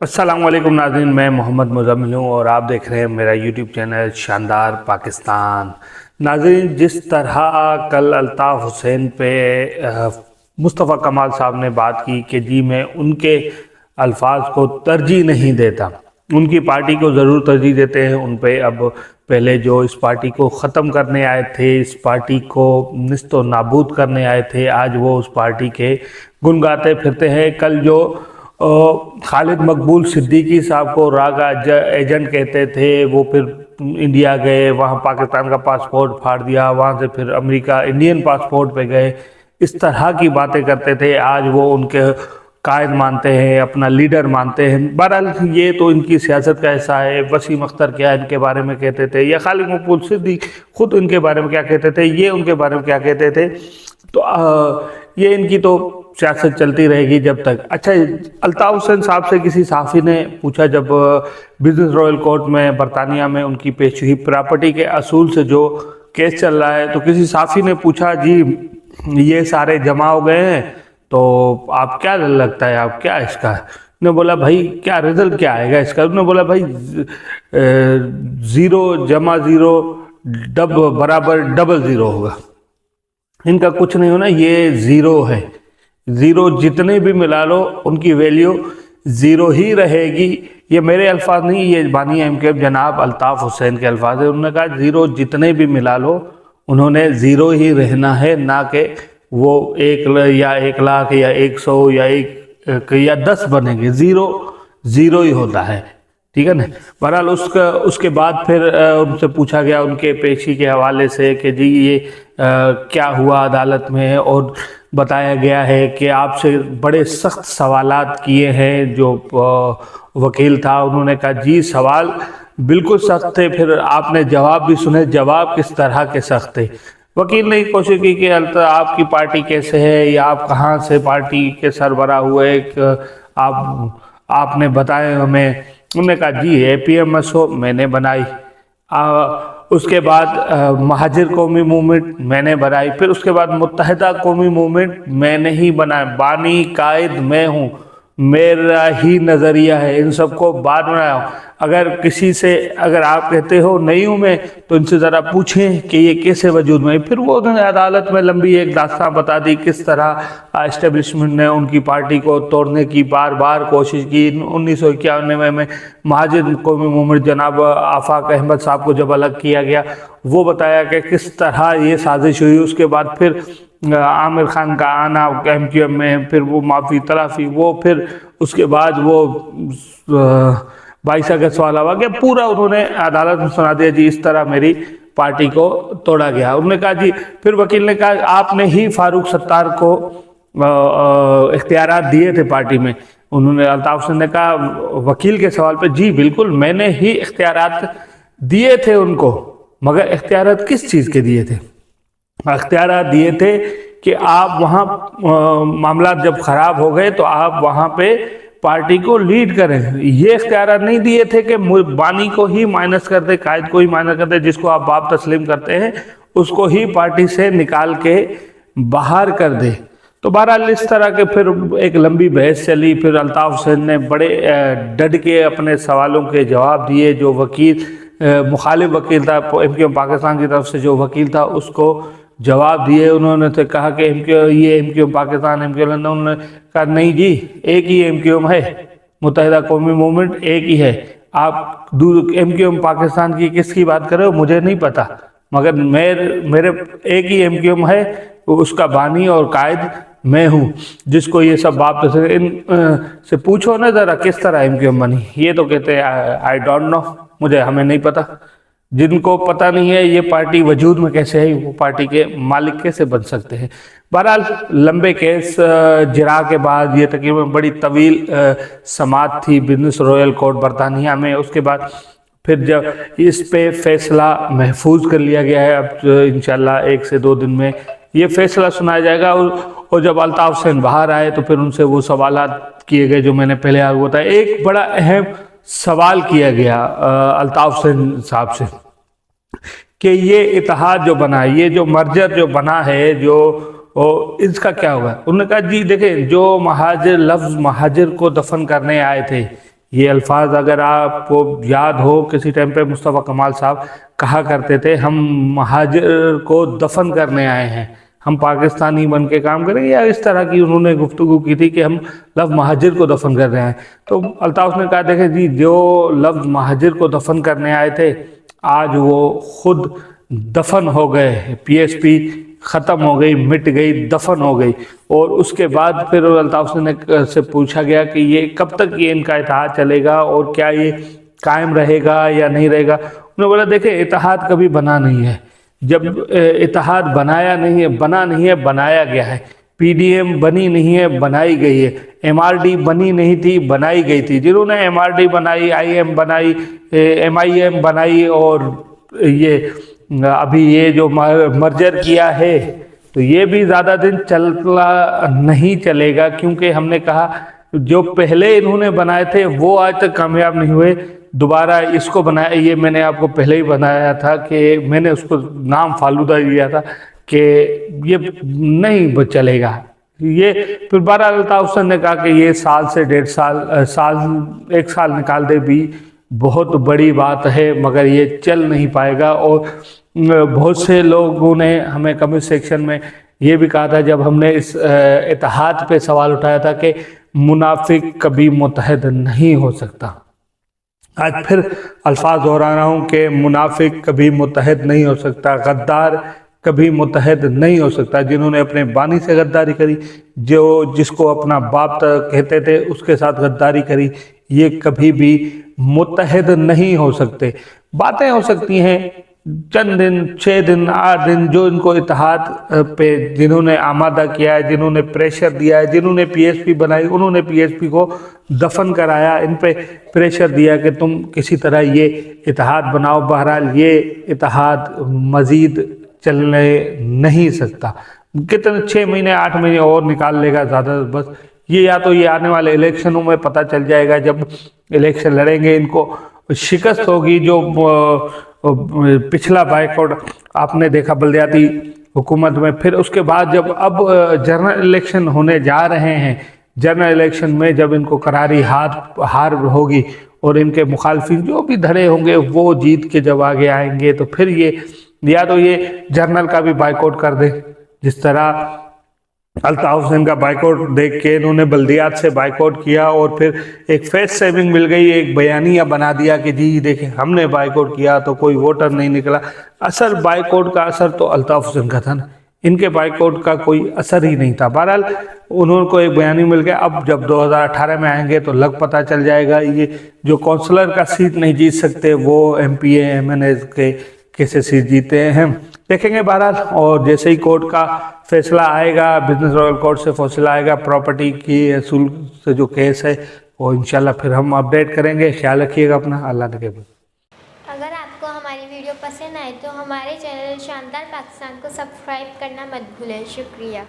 السلام علیکم ناظرین، میں محمد مزمل ہوں اور آپ دیکھ رہے ہیں میرا یوٹیوب چینل شاندار پاکستان۔ ناظرین، جس طرح کل الطاف حسین پہ مصطفیٰ کمال صاحب نے بات کی کہ جی میں ان کے الفاظ کو ترجیح نہیں دیتا، ان کی پارٹی کو ضرور ترجیح دیتے ہیں، ان پہ اب پہلے جو اس پارٹی کو ختم کرنے آئے تھے، اس پارٹی کو نیست و نابود کرنے آئے تھے، آج وہ اس پارٹی کے گن گاتے پھرتے ہیں۔ کل جو خالد مقبول صدیقی صاحب کو راگا ایجنٹ کہتے تھے، وہ پھر انڈیا گئے، وہاں پاکستان کا پاسپورٹ پھاڑ دیا، وہاں سے پھر امریکہ انڈین پاسپورٹ پہ گئے، اس طرح کی باتیں کرتے تھے، آج وہ ان کے قائد مانتے ہیں، اپنا لیڈر مانتے ہیں۔ بہرحال یہ تو ان کی سیاست کا حصہ ہے۔ وسیم اختر کیا ان کے بارے میں کہتے تھے، یا خالد مقبول صدیقی خود ان کے بارے میں کیا کہتے تھے، یہ ان کے بارے میں کیا کہتے تھے، تو یہ ان کی تو سیاست چلتی رہے گی جب تک۔ اچھا، الطاف حسین صاحب سے کسی صحافی نے پوچھا، جب بزنس رائل کورٹ میں برطانیہ میں ان کی پیش ہوئی پراپرٹی کے اصول سے جو کیس چل رہا ہے، تو کسی صحافی نے پوچھا جی یہ سارے جمع ہو گئے ہیں تو آپ کیا لگتا ہے، آپ کیا اس کا ہے؟ انہوں نے بولا بھائی کیا رزلٹ کیا آئے گا اس کا؟ انہوں نے بولا بھائی 0 جمع 0 برابر ڈبل 0 ہوگا، ان کا کچھ نہیں ہونا، یہ 0 ہے، 0 جتنے بھی ملا لو ان کی ویلیو 0 ہی رہے گی۔ یہ میرے الفاظ نہیں، یہ بانی ایم کیو جناب الطاف حسین کے الفاظ ہیں۔ انہوں نے کہا 0 جتنے بھی ملا لو انہوں نے 0 ہی رہنا ہے، نہ کہ وہ 1 یا 1 لاکھ یا 100 یا 10 بنیں گے، 0 ہی ہوتا ہے، ٹھیک ہے نا۔ بہرحال اس کے بعد پھر ان سے پوچھا گیا ان کے پیشی کے حوالے سے کہ جی یہ کیا ہوا عدالت میں، اور بتایا گیا ہے کہ آپ سے بڑے سخت سوالات کیے ہیں جو وکیل تھا۔ انہوں نے کہا جی سوال بالکل سخت تھے، پھر آپ نے جواب بھی سنے، جواب کس طرح کے سخت تھے۔ وکیل نے کوشش کی کہ آپ کی پارٹی کیسے ہے، یا آپ کہاں سے پارٹی کے سربراہ ہوئے، آپ نے بتائے ہمیں۔ انہوں نے کہا جی اے پی ایم ایس او میں نے بنائی، اس کے بعد مہاجر قومی موومنٹ میں نے بنائی، پھر اس کے بعد متحدہ قومی موومنٹ میں نے ہی بنایا، بانی قائد میں ہوں، میرا ہی نظریہ ہے، ان سب کو بعد بنایا ہوں۔ اگر آپ کہتے ہو نہیں ہوں میں، تو ان سے ذرا پوچھیں کہ یہ کیسے وجود میں۔ پھر وہ انہوں نے عدالت میں لمبی ایک داستان بتا دی، کس طرح اسٹیبلشمنٹ نے ان کی پارٹی کو توڑنے کی بار بار کوشش کی۔ 1991 میں مہاجر قومی موومنٹ جناب آفاق احمد صاحب کو جب الگ کیا گیا، وہ بتایا کہ کس طرح یہ سازش ہوئی۔ اس کے بعد پھر عامر خان کا آنا ایم کیو ایم میں، پھر وہ معافی تلافی، وہ پھر اس کے بعد وہ 22 اگست والا واقعہ پورا انہوں نے عدالت میں سنا دیا، جی اس طرح میری پارٹی کو توڑا گیا۔ انہوں نے کہا جی، پھر وکیل نے کہا آپ نے ہی فاروق ستار کو اختیارات دیے تھے پارٹی میں۔ انہوں نے الطاف حسین نے کہا وکیل کے سوال پہ جی بالکل میں نے ہی اختیارات دیے تھے ان کو، مگر اختیارات کس چیز کے دیے تھے؟ اختیارات دیے تھے کہ آپ وہاں معاملات جب خراب ہو گئے تو آپ وہاں پہ پارٹی کو لیڈ کریں۔ یہ اختیارات نہیں دیے تھے کہ بانی کو ہی مائنس کر دے، قائد کو ہی مائنس کر دے، جس کو آپ باپ تسلیم کرتے ہیں اس کو ہی پارٹی سے نکال کے باہر کر دے۔ تو بہرحال اس طرح کے پھر ایک لمبی بحث چلی، پھر الطاف حسین نے بڑے ڈٹ کے اپنے سوالوں کے جواب دیے۔ جو وکیل مخالف وکیل تھا ایم کیو ایم پاکستان کی طرف سے، جو وکیل تھا اس کو جواب دیے۔ انہوں نے تو کہا کہ یہ M Q M Pakistan, M Q M, انہوں نے کہا نہیں جی ایک ہی ایم کیو ایم ہے، متحدہ قومی موومنٹ ایک ہی ہے، آپ ایم کیو ایم پاکستان کی کس کی بات کر رہے ہو مجھے نہیں پتا، مگر میرے ایک ہی ایم کیو ایم ہے، اس کا بانی اور قائد میں ہوں، جس کو یہ سب باپ ان سے پوچھو نا ذرا کس طرح ایم کیو ایم بنی۔ یہ تو کہتے ہیں آئی ڈونٹ نو، ہمیں نہیں پتا۔ جن کو پتہ نہیں ہے یہ پارٹی وجود میں کیسے ہے، وہ پارٹی کے مالک کیسے بن سکتے ہیں۔ بہرحال لمبے کیس جرا کے بعد، یہ تقریباً بڑی طویل سماعت تھی بزنس رائل کورٹ برطانیہ میں، اس کے بعد پھر جب اس پہ فیصلہ محفوظ کر لیا گیا ہے، اب انشاءاللہ 1 سے 2 دن میں یہ فیصلہ سنایا جائے گا۔ اور جب الطاف حسین باہر آئے تو پھر ان سے وہ سوالات کیے گئے جو میں نے پہلے آپ کو بتایا۔ ایک بڑا اہم سوال کیا گیا الطاف حسین صاحب سے کہ یہ اتحاد جو بنا ہے، یہ جو مرجر جو بنا ہے، جو اس کا کیا ہوگا؟ انہوں نے کہا جی دیکھیں، جو لفظ مہاجر کو دفن کرنے آئے تھے، یہ الفاظ اگر آپ کو یاد ہو کسی ٹائم پہ مصطفیٰ کمال صاحب کہا کرتے تھے ہم مہاجر کو دفن کرنے آئے ہیں، ہم پاکستانی بن کے کام کریں، یا اس طرح کی انہوں نے گفتگو کی تھی کہ ہم لفظ مہاجر کو دفن کر رہے ہیں۔ تو الطاف نے کہا دیکھیں جی جو لفظ مہاجر کو دفن کرنے آئے تھے آج وہ خود دفن ہو گئے، پی ایس پی ختم ہو گئی، مٹ گئی، دفن ہو گئی۔ اور اس کے بعد پھر الطاف سے پوچھا گیا کہ یہ کب تک یہ ان کا اتحاد چلے گا اور کیا یہ قائم رہے گا یا نہیں رہے گا؟ انہوں نے بولا دیکھیں اتحاد کبھی بنا نہیں ہے، جب اتحاد بنا نہیں ہے بنایا گیا ہے، پی ڈی ایم بنی نہیں ہے بنائی گئی ہے، ایم آر ڈی بنی نہیں تھی بنائی گئی تھی، جنہوں نے ایم آر ڈی بنائی، آئی ایم بنائی، ایم آئی ایم بنائی، اور یہ ابھی یہ جو مرجر کیا ہے تو یہ بھی زیادہ دن چلتا نہیں چلے گا، کیونکہ ہم نے کہا جو پہلے انہوں نے بنائے تھے وہ آج تک کامیاب نہیں ہوئے، دوبارہ اس کو بنایا، یہ میں نے آپ کو پہلے ہی بنایا تھا کہ میں نے اس کو نام فالودہ دیا تھا کہ یہ نہیں چلے گا۔ یہ پھر بہرحال الطاف حسین نے کہا کہ یہ سال سے 1.5 ایک سال نکال دے بھی بہت بڑی بات ہے، مگر یہ چل نہیں پائے گا۔ اور بہت سے لوگوں نے ہمیں کمنٹ سیکشن میں یہ بھی کہا تھا جب ہم نے اس اتحاد پہ سوال اٹھایا تھا کہ منافق کبھی متحد نہیں ہو سکتا، آج پھر الفاظ دہرا رہا ہوں کہ منافق کبھی متحد نہیں ہو سکتا، غدار کبھی متحد نہیں ہو سکتا۔ جنہوں نے اپنے بانی سے غداری کری، جس کو اپنا باپ کہتے تھے اس کے ساتھ غداری کری، یہ کبھی بھی متحد نہیں ہو سکتے۔ باتیں ہو سکتی ہیں چند دن، 6 دن، 8 دن، جو ان کو اتحاد پہ جنہوں نے آمادہ کیا ہے، جنہوں نے پریشر دیا ہے، جنہوں نے پی ایس پی بنائی، انہوں نے پی ایس پی کو دفن کرایا، ان پہ پریشر دیا کہ تم کسی طرح یہ اتحاد بناؤ۔ بہرحال یہ اتحاد مزید چلنے نہیں سکتا، کتنے 6 مہینے 8 مہینے اور نکال لے گا زیادہ، بس یہ یا تو یہ آنے والے الیکشنوں میں پتہ چل جائے گا، جب الیکشن لڑیں گے ان کو شکست ہوگی۔ جو پچھلا بائیکاٹ آپ نے دیکھا بلدیاتی حکومت میں، پھر اس کے بعد جب اب جنرل الیکشن ہونے جا رہے ہیں، جنرل الیکشن میں جب ان کو قراری ہار ہوگی اور ان کے مخالفین جو بھی دھڑے ہوں گے وہ جیت کے جب آگے آئیں گے تو پھر یہ یا تو یہ جرنل کا بھی بائیکاٹ کر دے، جس طرح الطاف حسین کا بائیکاٹ دیکھ کے انہوں نے بلدیات سے بائیکاٹ کیا اور پھر ایک فیس سیونگ مل گئی، ایک بیانیہ بنا دیا کہ جی دیکھیں ہم نے بائیکاٹ کیا تو کوئی ووٹر نہیں نکلا۔ اثر بائیکاٹ کا اثر تو الطاف حسین کا تھا نا، ان کے بائیکاٹ کا کوئی اثر ہی نہیں تھا۔ بہرحال انہوں کو ایک بیانی مل گیا، اب جب 2018 میں آئیں گے تو لگ پتہ چل جائے گا۔ یہ جو کونسلر کا سیٹ نہیں جیت سکتے وہ M P A M N A کے کیسے سیٹ جیتے ہیں دیکھیں گے بہرحال۔ اور جیسے ہی کورٹ کا فیصلہ آئے گا، بزنس رائل کورٹ سے فیصلہ آئے گا پراپرٹی کی اصول سے جو کیس ہے، وہ انشاءاللہ پھر ہم اپڈیٹ کریں گے۔ خیال رکھیے گا اپنا، اللہ نے کہا۔ اگر آپ کو ہماری ویڈیو پسند آئے تو ہمارے چینل شاندار پاکستان کو سبسکرائب کرنا مت بھولیں۔ شکریہ۔